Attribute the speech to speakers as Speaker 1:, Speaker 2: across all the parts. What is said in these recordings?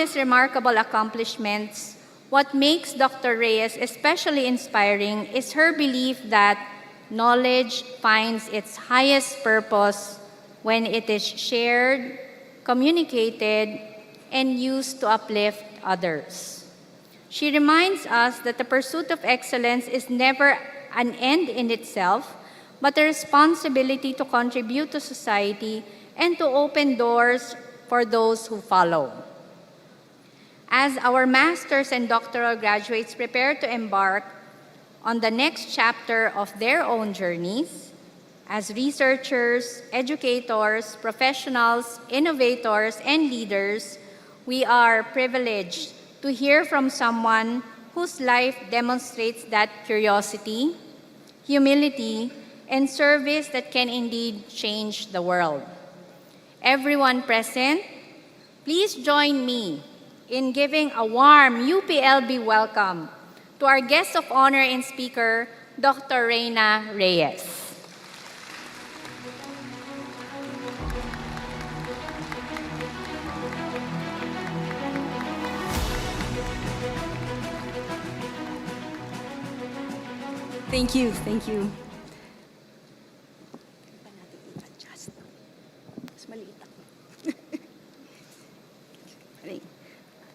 Speaker 1: his remarkable accomplishments, what makes Dr. Reyes especially inspiring is her belief that knowledge finds its highest purpose when it is shared, communicated, and used to uplift others. She reminds us that the pursuit of excellence is never an end in itself, but a responsibility to contribute to society and to open doors for those who follow. As our master's and doctoral graduates prepare to embark on the next chapter of their own journeys, as researchers, educators, professionals, innovators, and leaders, we are privileged to hear from someone whose life demonstrates that curiosity, humility, and service that can indeed change the world. Everyone present, please join me in giving a warm UPLB welcome to our guest of honor and speaker, Dr. Reina Reyes.
Speaker 2: Thank you, thank you.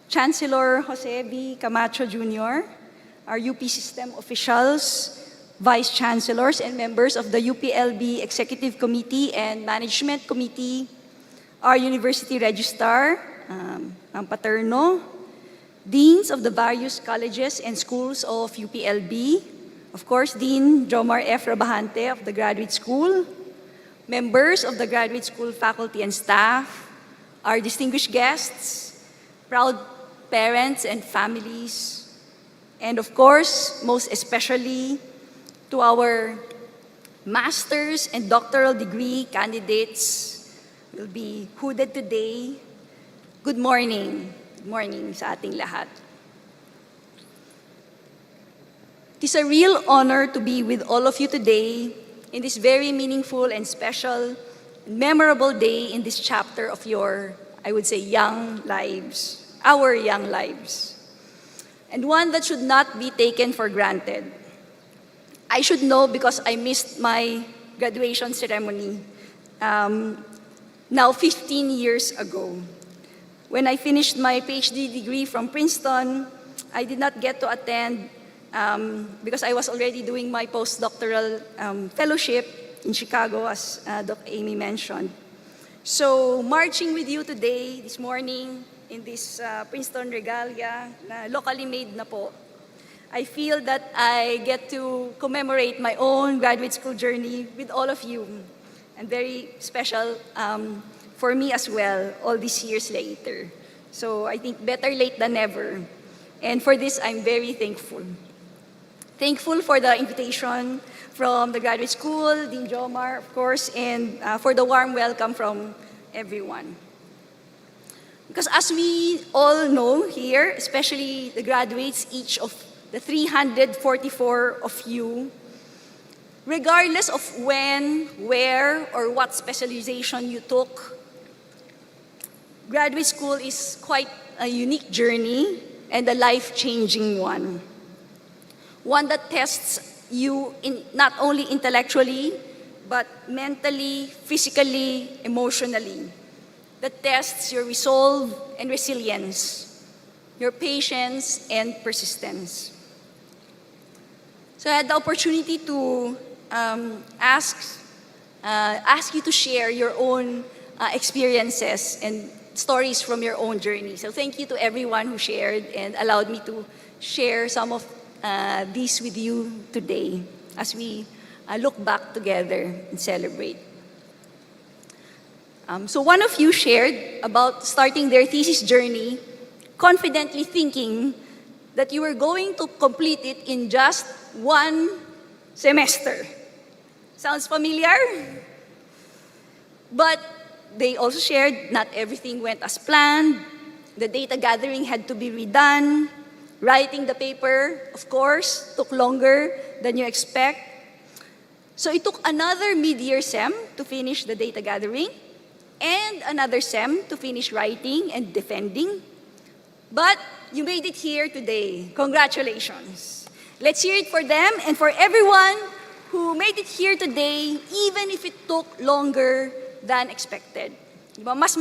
Speaker 2: Chancellor Jose B. Camacho Jr., our UP system officials, vice chancellors, and members of the UPLB Executive Committee and Management Committee, our university registrar, ang paterno, deans of the various colleges and schools of UPLB, of course, Dean Jomar F. Rabahante of the Graduate School, members of the Graduate School faculty and staff, our distinguished guests, proud parents and families, and of course, most especially to our master's and doctoral degree candidates will be hooded today. Good morning. Good morning sa ating lahat. It is a real honor to be with all of you today in this very meaningful and special and memorable day in this chapter of your, I would say, young lives, our young lives, and one that should not be taken for granted. I should know because I missed my graduation ceremony now 15 years ago. When I finished my PhD degree from Princeton, I did not get to attend because I was already doing my postdoctoral fellowship in Chicago, as Dr. Amy mentioned. So marching with you today, this morning, in this Princeton regalia, na locally made na po, I feel that I get to commemorate my own graduate school journey with all of you, and very special for me as well, all these years later. So I think better late than never. And for this, I'm very thankful. Thankful for the invitation from the graduate school, Dean Jomar, of course, and for the warm welcome from everyone. Because as we all know here, especially the graduates, each of the 344 of you, regardless of when, where, or what specialization you took, graduate school is quite a unique journey and a life-changing one. One that tests you not only intellectually, but mentally, physically, emotionally. That tests your resolve and resilience, your patience and persistence. So I had the opportunity to ask you to share your own experiences and stories from your own journey. So thank you to everyone who shared and allowed me to share some of these with you today as we look back together and celebrate. So one of you shared about starting their thesis journey, confidently thinking that you were going to complete it in just one semester. Sounds familiar? But they also shared not everything went as planned. The data gathering had to be redone. Writing the paper, of course, took longer than you expect. So it took another mid-year SEM to finish the data gathering, and another SEM to finish writing and defending, But you made it here today. Congratulations. Let's hear it for them and for everyone who made it here today, even if it took longer than expected. Diba? Mas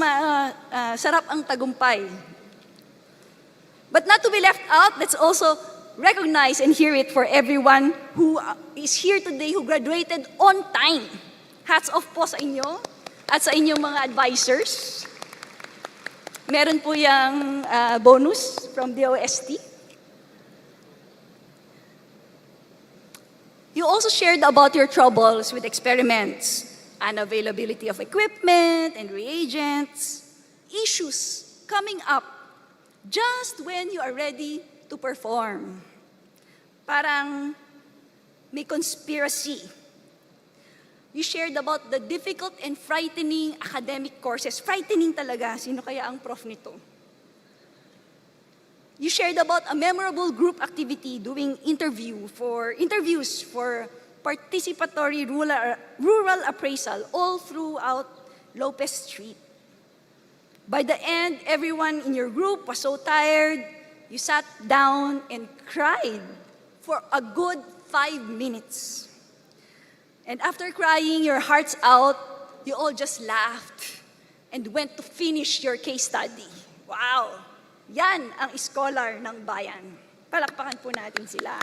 Speaker 2: sarap ang tagumpay. But not to be left out, let's also recognize and hear it for everyone who is here today who graduated on time. Hats off po sa inyo at sa inyong mga advisors. Meron po yung bonus from the OST. You also shared about your troubles with experiments, unavailability of equipment and reagents, issues coming up just when you are ready to perform. Parang may conspiracy. You shared about the difficult and frightening academic courses. Frightening talaga. Sino kaya ang prof nito? You shared about a memorable group activity doing interviews for participatory rural appraisal all throughout Lopez Street. By the end, everyone in your group was so tired, you sat down and cried for a good 5 minutes. And after crying your hearts out, you all just laughed and went to finish your case study. Wow! Yan ang scholar ng bayan. Palakpakan po natin sila.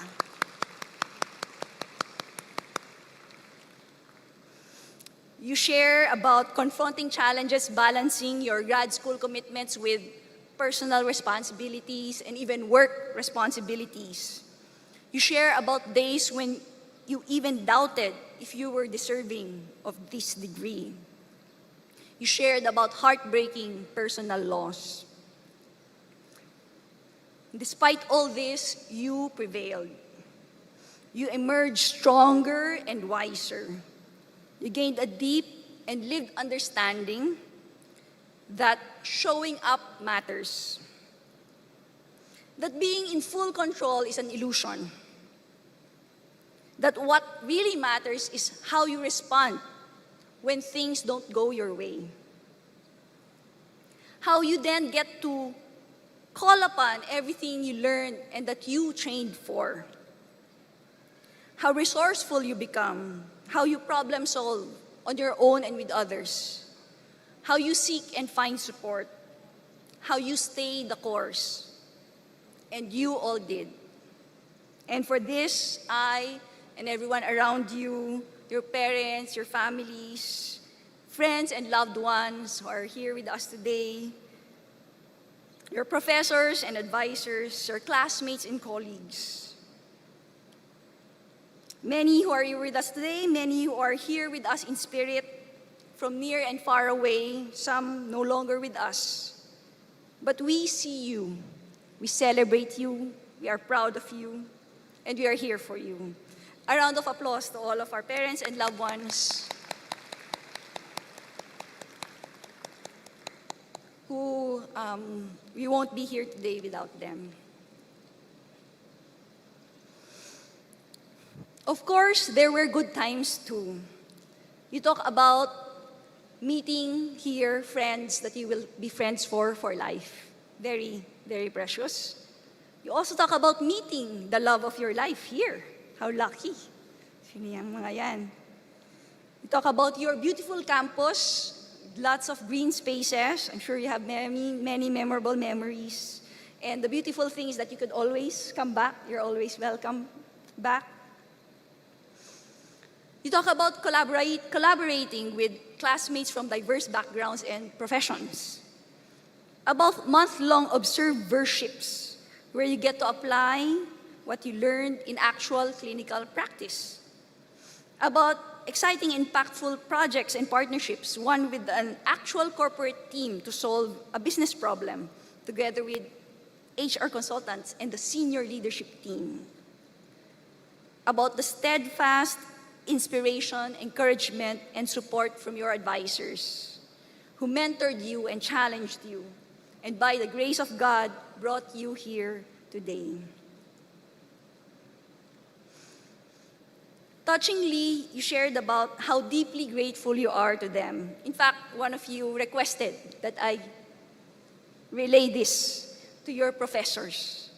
Speaker 2: You share about confronting challenges, balancing your grad school commitments with personal responsibilities and even work responsibilities. You share about days when you even doubted if you were deserving of this degree. You shared about heartbreaking personal loss. Despite all this, you prevailed. You emerged stronger and wiser. You gained a deep and lived understanding that showing up matters. That being in full control is an illusion. That what really matters is how you respond when things don't go your way. How you then get to call upon everything you learned and that you trained for. How resourceful you become, how you problem solve on your own and with others, how you seek and find support, how you stay the course. And you all did. And for this, I and everyone around you, your parents, your families, friends and loved ones who are here with us today, your professors and advisors, your classmates and colleagues. Many who are here with us today, many who are here with us in spirit, from near and far away, some no longer with us. But we see you, we celebrate you, we are proud of you, and we are here for you. A round of applause to all of our parents and loved ones who we won't be here today without them. Of course, there were good times too. You talk about meeting here friends that you will be friends for life. Very, very precious. You also talk about meeting the love of your life here. How lucky. Sino yung mga yan? You talk about your beautiful campus, lots of green spaces. I'm sure you have many, many memorable memories. And the beautiful thing is that you could always come back. You're always welcome back. You talk about collaborating with classmates from diverse backgrounds and professions. About month-long observerships, where you get to apply what you learned in actual clinical practice. About exciting, impactful projects and partnerships, one with an actual corporate team to solve a business problem, together with HR consultants and the senior leadership team. About the steadfast inspiration, encouragement, and support from your advisors, who mentored you and challenged you, and by the grace of God, brought you here today. Touchingly, you shared about how deeply grateful you are to them. In fact, one of you requested that I relay this to your professors,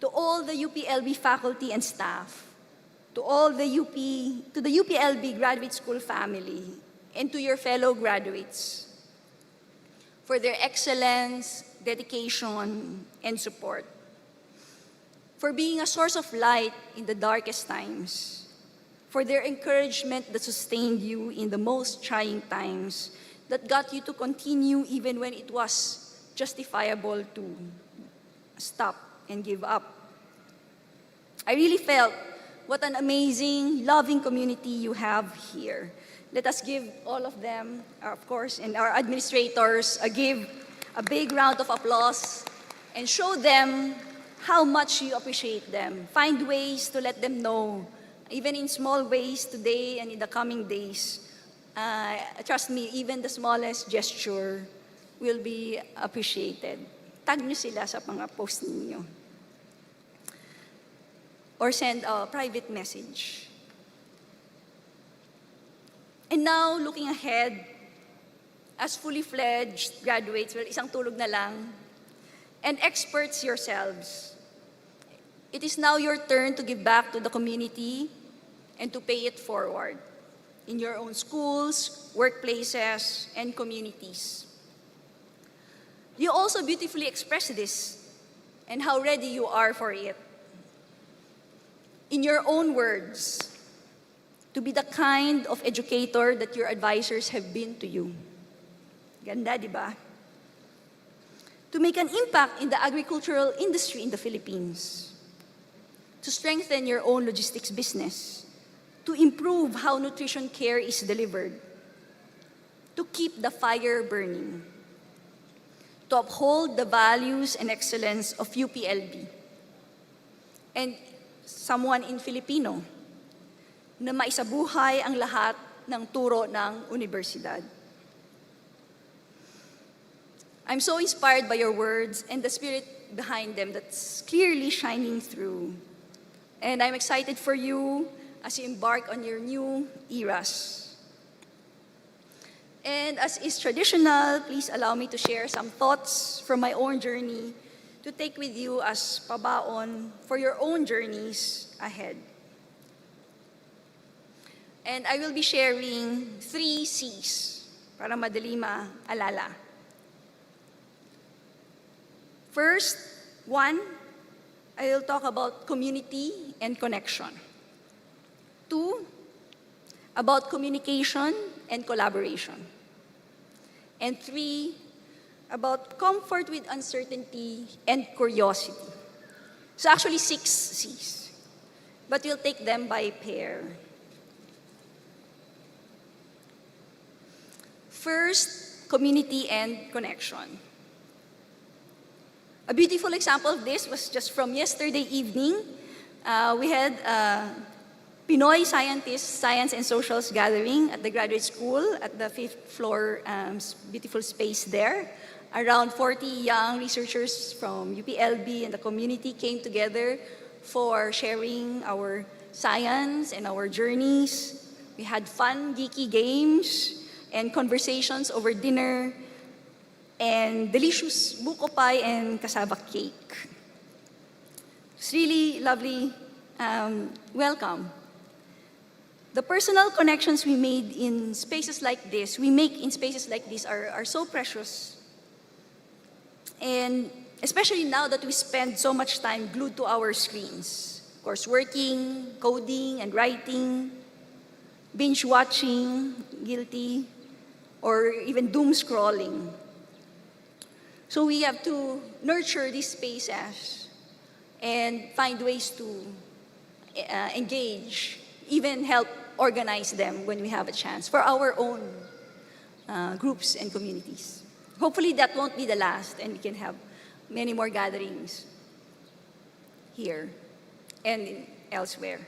Speaker 2: to all the UPLB faculty and staff, to all the to the UPLB Graduate School family, and to your fellow graduates for their excellence, dedication, and support, for being a source of light in the darkest times, for their encouragement that sustained you in the most trying times, that got you to continue even when it was justifiable to stop and give up. I really felt what an amazing, loving community you have here. Let us give all of them, of course, and our administrators, a big round of applause and show them how much you appreciate them. Find ways to let them know, even in small ways today and in the coming days. Trust me, even the smallest gesture will be appreciated. Tag nyo sila sa mga post ninyo. Or send a private message. And now, looking ahead, as fully fledged graduates, well, isang tulog na lang, and experts yourselves, it is now your turn to give back to the community and to pay it forward in your own schools, workplaces, and communities. You also beautifully express this and how ready you are for it. In your own words, to be the kind of educator that your advisors have been to you. Ganda, di ba? To make an impact in the agricultural industry in the Philippines. To strengthen your own logistics business. To improve how nutrition care is delivered. To keep the fire burning. To uphold the values and excellence of UPLB. And someone in Filipino, na maisabuhay ang lahat ng turo ng universidad. I'm so inspired by your words and the spirit behind them that's clearly shining through. And I'm excited for you as you embark on your new eras. And as is traditional, please allow me to share some thoughts from my own journey to take with you as pabaon for your own journeys ahead. And I will be sharing 3 C's para madali maalala. First, 1, I will talk about community and connection. 2, about communication and collaboration. And 3, about comfort with uncertainty and curiosity. So actually 6 C's, but we'll take them by pair. First, community and connection. A beautiful example of this was just from yesterday evening. We had a Pinoy Scientists Science and Socials gathering at the graduate school at the 5th floor beautiful space there. Around 40 young researchers from UPLB and the community came together for sharing our science and our journeys. We had fun, geeky games and conversations over dinner and delicious buko pie and cassava cake. It's really lovely welcome. The personal connections we made in spaces like this, are so precious. And especially now that we spend so much time glued to our screens. Of course, working, coding, and writing, binge watching, guilty, or even doom scrolling. So we have to nurture these spaces and find ways to engage, even help organize them when we have a chance for our own groups and communities. Hopefully that won't be the last and we can have many more gatherings here and elsewhere.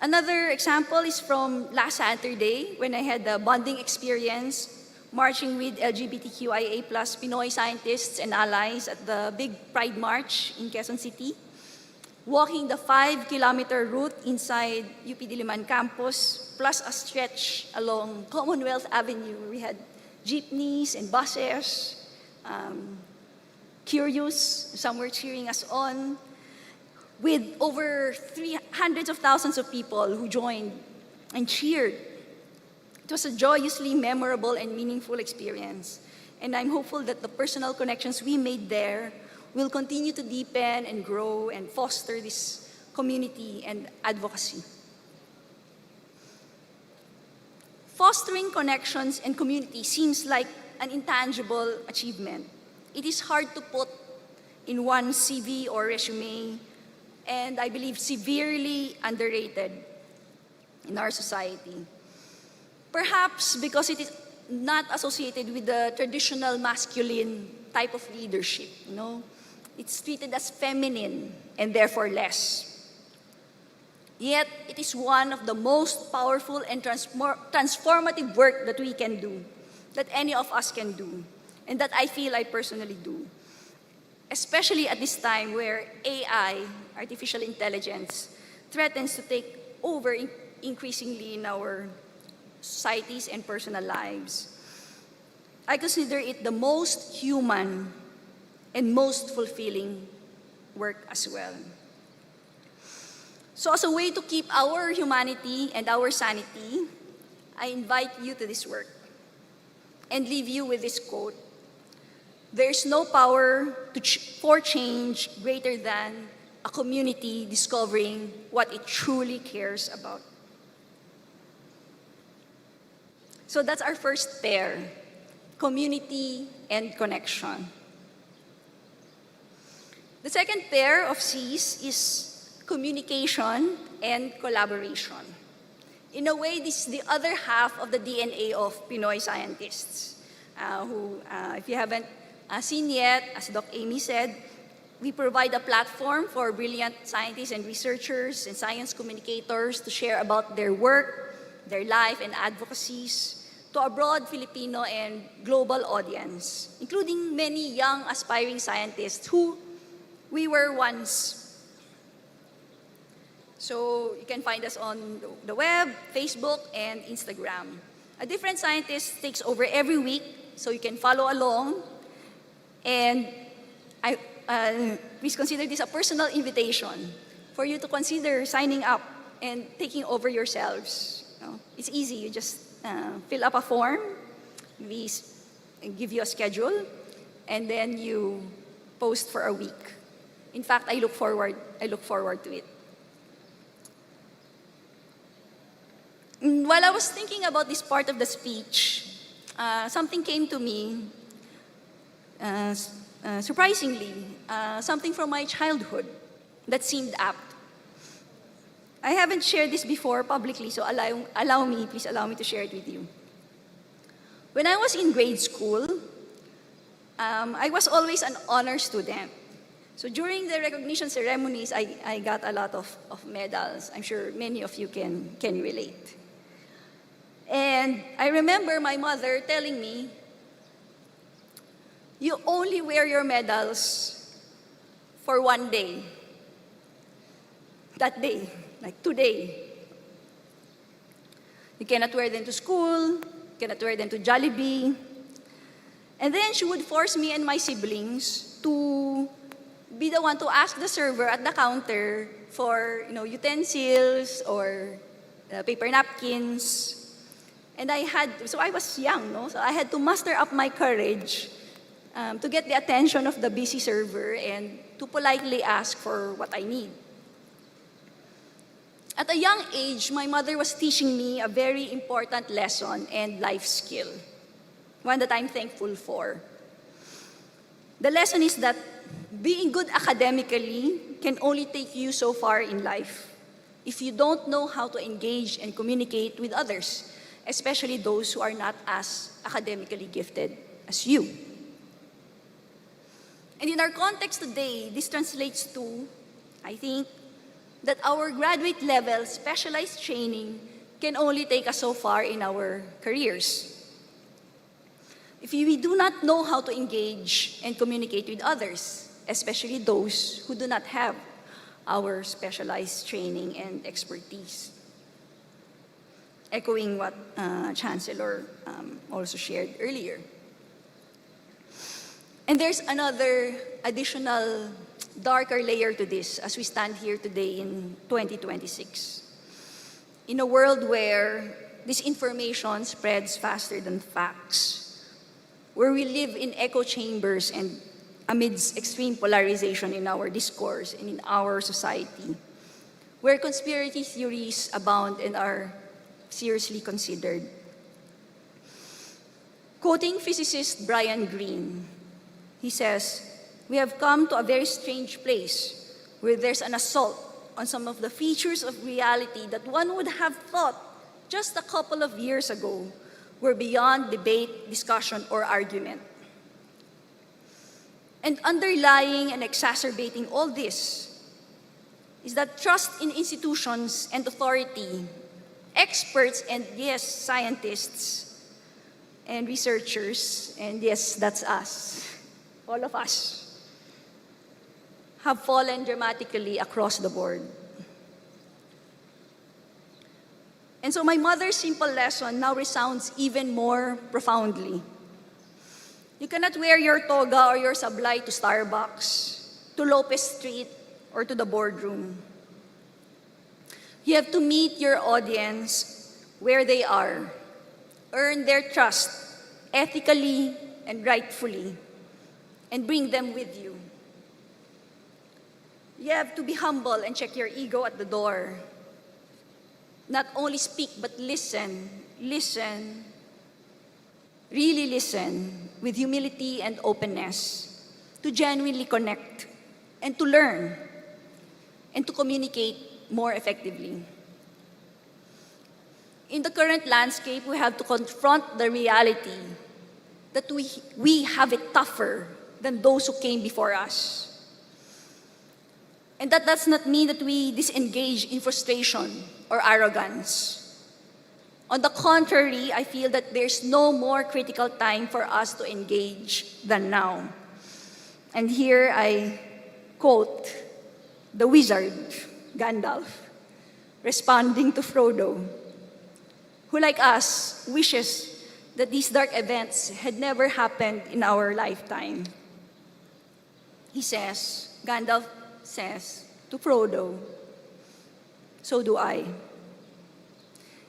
Speaker 2: Another example is from last Saturday when I had a bonding experience marching with LGBTQIA+ Pinoy scientists and allies at the big Pride March in Quezon City, walking the 5-kilometer route inside UP Diliman campus, plus a stretch along Commonwealth Avenue. We had jeepneys and buses, curious, some were cheering us on, with over hundreds of thousands of people who joined and cheered. It was a joyously memorable and meaningful experience, and I'm hopeful that the personal connections we made there will continue to deepen and grow and foster this community and advocacy. Fostering connections and community seems like an intangible achievement. It is hard to put in one's CV or resume, and I believe severely underrated in our society. Perhaps because it is not associated with the traditional masculine type of leadership, you know? It's treated as feminine and therefore less. Yet, it is one of the most powerful and transformative work that we can do, that any of us can do, and that I feel I personally do. Especially at this time where AI, artificial intelligence, threatens to take over increasingly in our societies and personal lives. I consider it the most human and most fulfilling work as well. So as a way to keep our humanity and our sanity, I invite you to this work and leave you with this quote: "There's no power for change greater than a community discovering what it truly cares about." So that's our first pair, community and connection. The second pair of C's is communication and collaboration. In a way, this is the other half of the DNA of Pinoy scientists, who, if you haven't seen yet, as Doc Amy said, we provide a platform for brilliant scientists and researchers and science communicators to share about their work, their life, and advocacies to a broad Filipino and global audience, including many young aspiring scientists who we were once. So you can find us on the web, Facebook, and Instagram. A different scientist takes over every week, so you can follow along. And please consider this a personal invitation for you to consider signing up and taking over yourselves. You know, it's easy. You just fill up a form. We give you a schedule, and then you post for a week. In fact, I look forward to it. While I was thinking about this part of the speech, something came to me, surprisingly, something from my childhood that seemed apt. I haven't shared this before publicly, so please allow me to share it with you. When I was in grade school, I was always an honor student. So during the recognition ceremonies, I got a lot of medals. I'm sure many of you can relate. And I remember my mother telling me, "You only wear your medals for one day." That day, like today. You cannot wear them to school, you cannot wear them to Jollibee. And then she would force me and my siblings to be the one to ask the server at the counter for, utensils or paper napkins. And so I was young, no? So I had to muster up my courage to get the attention of the busy server and to politely ask for what I need. At a young age, my mother was teaching me a very important lesson and life skill, one that I'm thankful for. The lesson is that being good academically can only take you so far in life if you don't know how to engage and communicate with others, especially those who are not as academically gifted as you. And in our context today, this translates to, I think, that our graduate level specialized training can only take us so far in our careers. If we do not know how to engage and communicate with others, especially those who do not have our specialized training and expertise. Echoing what Chancellor also shared earlier. And there's another additional darker layer to this as we stand here today in 2026. In a world where disinformation spreads faster than facts, where we live in echo chambers and amidst extreme polarization in our discourse and in our society, where conspiracy theories abound and are seriously considered. Quoting physicist Brian Greene, he says, "We have come to a very strange place where there's an assault on some of the features of reality that one would have thought just a couple of years ago were beyond debate, discussion, or argument. And underlying and exacerbating all this is that trust in institutions and authority, experts and yes, scientists and researchers, and yes, that's us, all of us, have fallen dramatically across the board. And so my mother's simple lesson now resounds even more profoundly. You cannot wear your toga or your sablay to Starbucks, to Lopez Street, or to the boardroom. You have to meet your audience where they are, earn their trust ethically and rightfully, and bring them with you. You have to be humble and check your ego at the door. Not only speak, but listen, really listen with humility and openness to genuinely connect and to learn and to communicate more effectively. In the current landscape, we have to confront the reality that we have it tougher than those who came before us. And that does not mean that we disengage in frustration or arrogance. On the contrary, I feel that there's no more critical time for us to engage than now. And here I quote the wizard, Gandalf, responding to Frodo, who like us wishes that these dark events had never happened in our lifetime. He says, Gandalf says to Frodo, "So do I.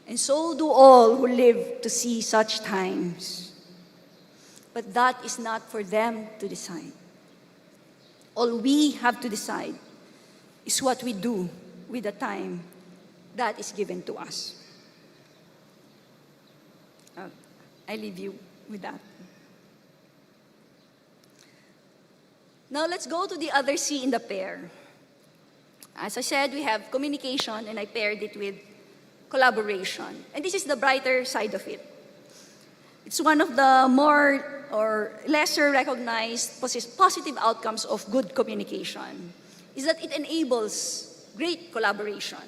Speaker 2: And so do all who live to see such times. But that is not for them to decide. All we have to decide is what we do with the time that is given to us." I leave you with that. Now let's go to the other C in the pair. As I said, we have communication, and I paired it with collaboration. And this is the brighter side of it. It's one of the more or lesser recognized positive outcomes of good communication, is that it enables great collaboration.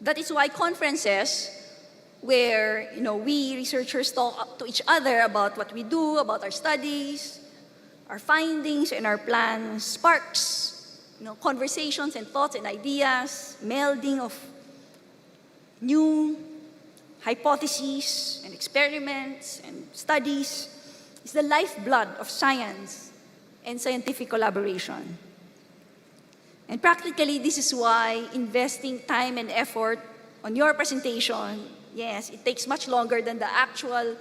Speaker 2: That is why conferences where we researchers talk to each other about what we do, about our studies, our findings and our plans, sparks conversations and thoughts and ideas, melding of new hypotheses and experiments and studies is the lifeblood of science and scientific collaboration. And practically, this is why investing time and effort on your presentation, yes, it takes much longer than the actual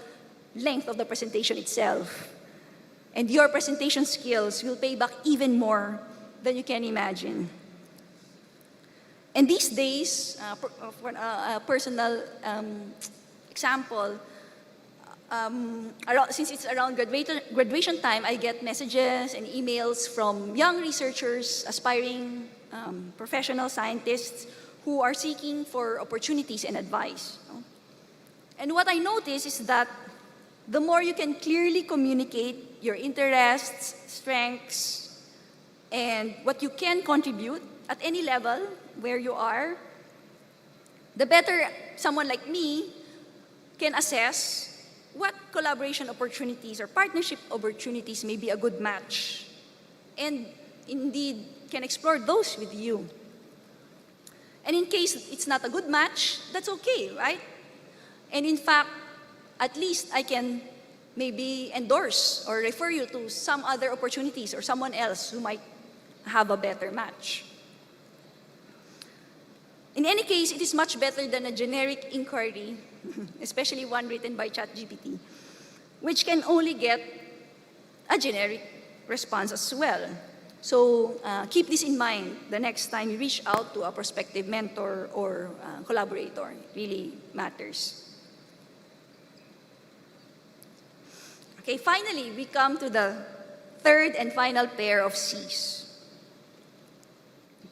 Speaker 2: length of the presentation itself. And your presentation skills will pay back even more than you can imagine. And these days, for a personal example, since it's around graduation time, I get messages and emails from young researchers, aspiring professional scientists who are seeking for opportunities and advice. And what I notice is that the more you can clearly communicate your interests, strengths, and what you can contribute at any level where you are, the better someone like me can assess what collaboration opportunities or partnership opportunities may be a good match, and indeed can explore those with you. And in case it's not a good match, that's okay, right? And in fact, at least I can maybe endorse or refer you to some other opportunities or someone else who might have a better match. In any case, it is much better than a generic inquiry, especially one written by ChatGPT, which can only get a generic response as well. So keep this in mind the next time you reach out to a prospective mentor or collaborator. It really matters. Okay, finally, we come to the third and final pair of C's.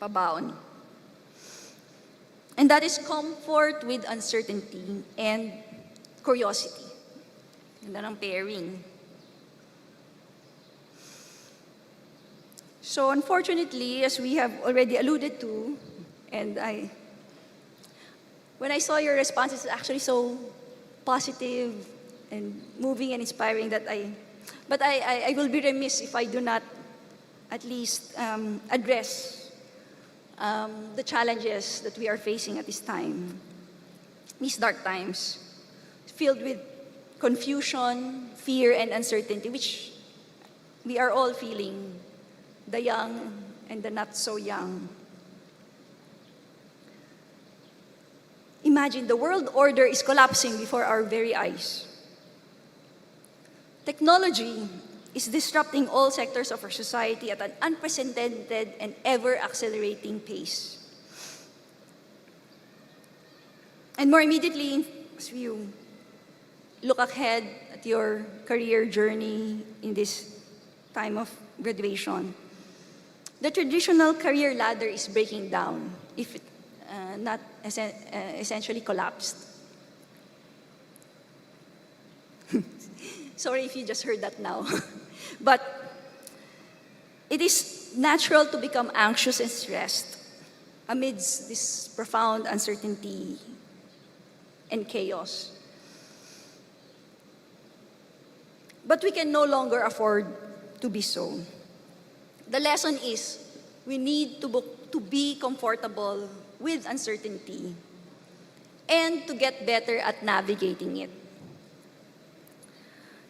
Speaker 2: Pabaon. And that is comfort with uncertainty and curiosity. Ganda ng pairing. So unfortunately, as we have already alluded to, and when I saw your responses, it's actually so positive and moving and inspiring that I will be remiss if I do not at least address the challenges that we are facing at this time, these dark times, filled with confusion, fear, and uncertainty, which we are all feeling, the young and the not so young. Imagine the world order is collapsing before our very eyes. Technology is disrupting all sectors of our society at an unprecedented and ever-accelerating pace. And more immediately, as you look ahead at your career journey in this time of graduation, the traditional career ladder is breaking down, if not essentially collapsed. Sorry if you just heard that now. But it is natural to become anxious and stressed amidst this profound uncertainty and chaos. But we can no longer afford to be so. The lesson is we need to be comfortable with uncertainty and to get better at navigating it.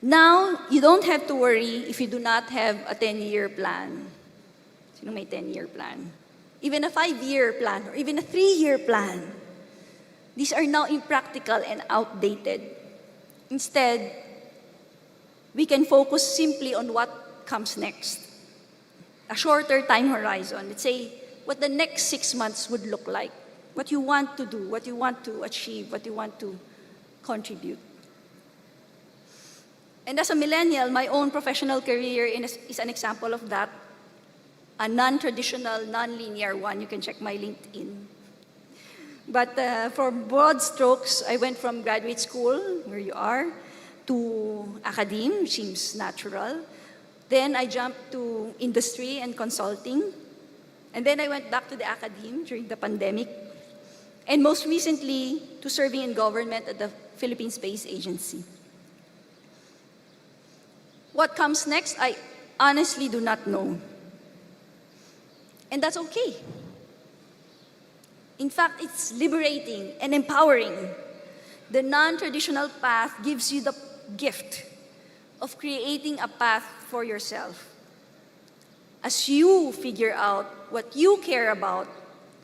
Speaker 2: Now, you don't have to worry if you do not have a 10-year plan. Sino may 10-year plan? Even a 5-year plan or even a 3-year plan. These are now impractical and outdated. Instead, we can focus simply on what comes next. A shorter time horizon. Let's say what the next 6 months would look like. What you want to do, what you want to achieve, what you want to contribute. And as a millennial, my own professional career is an example of that. A non-traditional, non-linear one. You can check my LinkedIn. But for broad strokes, I went from graduate school, where you are, to academe, which seems natural. Then I jumped to industry and consulting. And then I went back to the academe during the pandemic. And most recently, to serving in government at the Philippine Space Agency. What comes next, I honestly do not know. And that's okay. In fact, it's liberating and empowering. The non-traditional path gives you the gift of creating a path for yourself. As you figure out what you care about,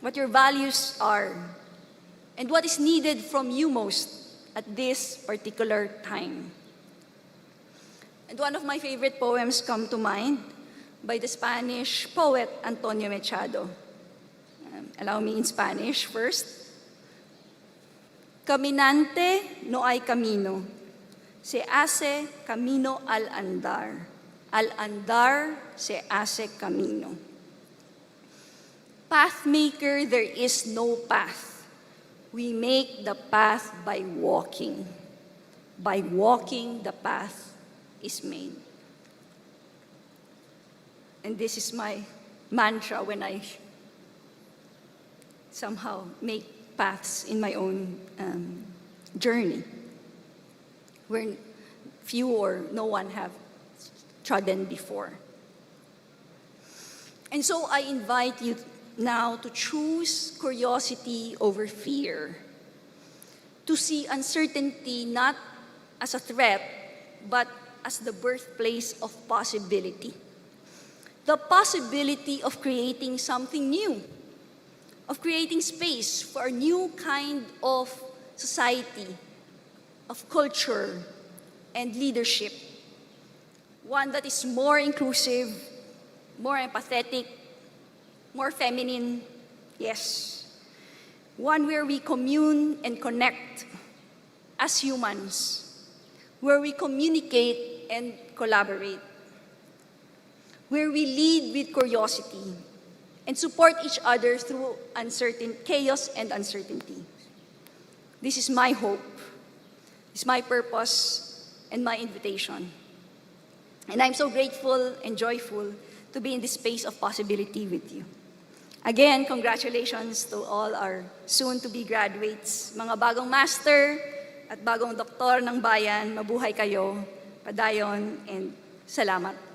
Speaker 2: what your values are, and what is needed from you most at this particular time. And one of my favorite poems come to mind by the Spanish poet Antonio Machado. Allow me in Spanish first. Caminante no hay camino, se hace camino al andar se hace camino. Pathmaker, there is no path. We make the path by walking. By walking, the path is made. And this is my mantra when I somehow make paths in my own journey, where few or no one have trodden before. And so I invite you now to choose curiosity over fear, to see uncertainty not as a threat, but as the birthplace of possibility. The possibility of creating something new, of creating space for a new kind of society, of culture, and leadership. One that is more inclusive, more empathetic, more feminine, yes. One where we commune and connect as humans, where we communicate and collaborate, where we lead with curiosity and support each other through chaos and uncertainty. This is my hope, this is my purpose, and my invitation. And I'm so grateful and joyful to be in this space of possibility with you. Again, congratulations to all our soon-to-be graduates, mga bagong master at bagong doktor ng bayan. Mabuhay kayo, padayon, and salamat.